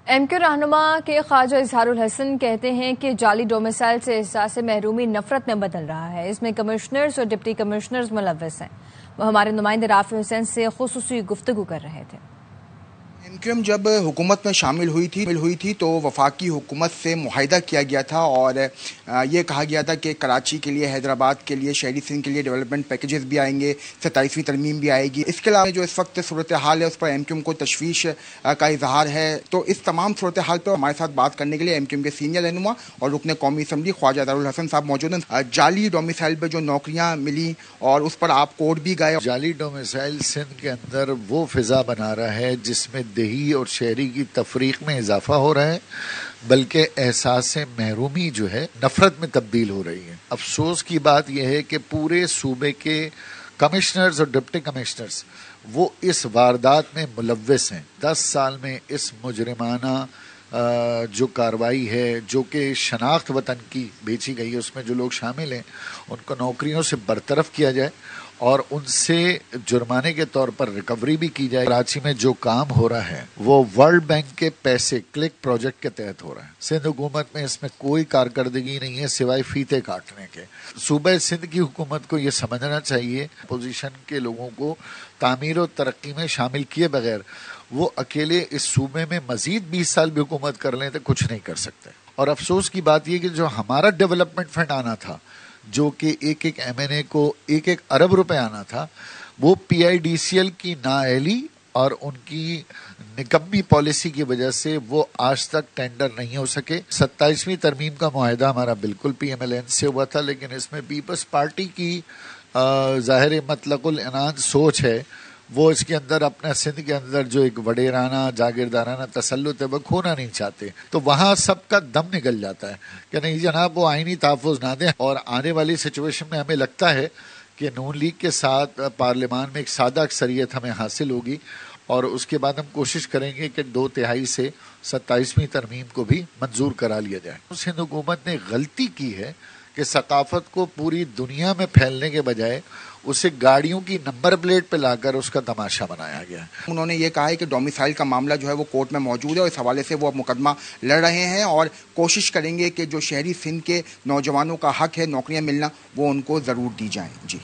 MQ رہنما کے خواجہ اظہار الحسن کہتے ہیں کہ جعلی ڈومیسائل سے احساس محرومی نفرت میں بدل رہا ہے. اس میں کمشنرز اور ڈپٹی کمشنرز ملوث ہیں. وہ ہمارے نمائندے رافع حسین سے خصوصی گفتگو کر رہے تھے. MQM جب حکومت میں شامل ہوئی تھی تو وفاقی حکومت سے معاہدہ کیا گیا تھا اور یہ کہا گیا تھا کہ کراچی کے لیے، حیدرآباد کے لیے، شہری سندھ کے لیے ڈیولپمنٹ پیکیجز بھی آئیں گے، 27ویں ترمیم بھی آئے گی. اس کے علاوہ جو اس وقت صورتحال ہے اس پر MQM کو تشویش کا اظہار ہے. تو اس تمام صورتحال پر ہمارے ساتھ بات کرنے کے لیے MQM کے سینئر رہنما اور رکن قومی اسمبلی خواجہ اظہار الحسن صاحب موجود ہیں. جعلی ڈومیسائل پہ جو نوکریاں ملی اور اس پر آپ کورٹ بھی گئے. جعلی ڈومیسائل سندھ کے اندر وہ فضا بنا رہا ہے جس میں دیہی اور شہری کی تفریق میں اضافہ ہو رہا ہے، بلکہ احساس محرومی جو ہے نفرت میں تبدیل ہو رہی ہے. افسوس کی بات یہ ہے کہ پورے صوبے کے کمشنرز اور ڈپٹی کمشنرز وہ اس واردات میں ملوث ہیں. 10 سال میں اس مجرمانہ جو کارروائی ہے جو کہ شناخت وطن کی بیچی گئی ہے، اس میں جو لوگ شامل ہیں ان کو نوکریوں سے برطرف کیا جائے اور ان سے جرمانے کے طور پر ریکوری بھی کی جائے. کراچی میں جو کام ہو رہا ہے وہ ورلڈ بینک کے پیسے کلک پروجیکٹ کے تحت ہو رہا ہے. سندھ حکومت میں اس میں کوئی کارکردگی نہیں ہے سوائے فیتے کاٹنے کے. صوبہ سندھ کی حکومت کو یہ سمجھنا چاہیے اپوزیشن کے لوگوں کو تعمیر و ترقی میں شامل کیے بغیر وہ اکیلے اس صوبے میں مزید 20 سال بھی حکومت کر لیں تو کچھ نہیں کر سکتے. اور افسوس کی بات یہ کہ جو ہمارا ڈیولپمنٹ فنڈ آنا تھا، جو کہ ایک MNA کو 1 ارب روپے آنا تھا، وہ PIDCL کی نااہلی اور ان کی نکمی پالیسی کی وجہ سے وہ آج تک ٹینڈر نہیں ہو سکے. 27ویں ترمیم کا معاہدہ ہمارا بالکل PMLN سے ہوا تھا، لیکن اس میں پیپلز پارٹی کی ظاہر مطلق العنان سوچ ہے، وہ اس کے اندر اپنا سندھ کے اندر جو ایک وڈیرانہ جاگیردارانہ تسلط ہے وہ کھونا نہیں چاہتے. تو وہاں سب کا دم نکل جاتا ہے کہ نہیں جناب وہ آئینی تحفظ نہ دیں. اور آنے والی سچویشن میں ہمیں لگتا ہے کہ نون لیگ کے ساتھ پارلیمان میں ایک سادہ اکثریت ہمیں حاصل ہوگی اور اس کے بعد ہم کوشش کریں گے کہ 2/3 سے 27ویں ترمیم کو بھی منظور کرا لیا جائے. سندھ حکومت نے غلطی کی ہے کہ ثقافت کو پوری دنیا میں پھیلنے کے بجائے اسے گاڑیوں کی نمبر پلیٹ پہ لا کر اس کا تماشا بنایا گیا. انہوں نے یہ کہا ہے کہ ڈومیسائل کا معاملہ جو ہے وہ کورٹ میں موجود ہے اور اس حوالے سے وہ اب مقدمہ لڑ رہے ہیں اور کوشش کریں گے کہ جو شہری سندھ کے نوجوانوں کا حق ہے نوکریاں ملنا وہ ان کو ضرور دی جائیں. جی